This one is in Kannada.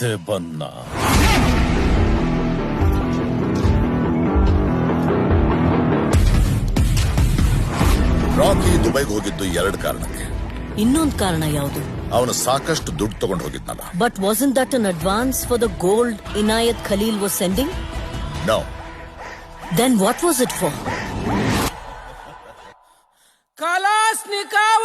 ಮತ್ತೆ ಬನ್ನ. ರಾಕಿ ದುಬೈಗೆ ಹೋಗಿದ್ದು 2 ಕಾರಣಕ್ಕೆ. ಇನ್ನೊಂದು ಕಾರಣ ಯಾವುದು? ಅವನು ಸಾಕಷ್ಟು ದುಡ್ಡು ತಗೊಂಡು ಹೋಗಿದ್ನಲ್ಲ. But wasn't that an advance for the gold Inayat Khalil was sending? No. Then what was it for? Kalashnikov!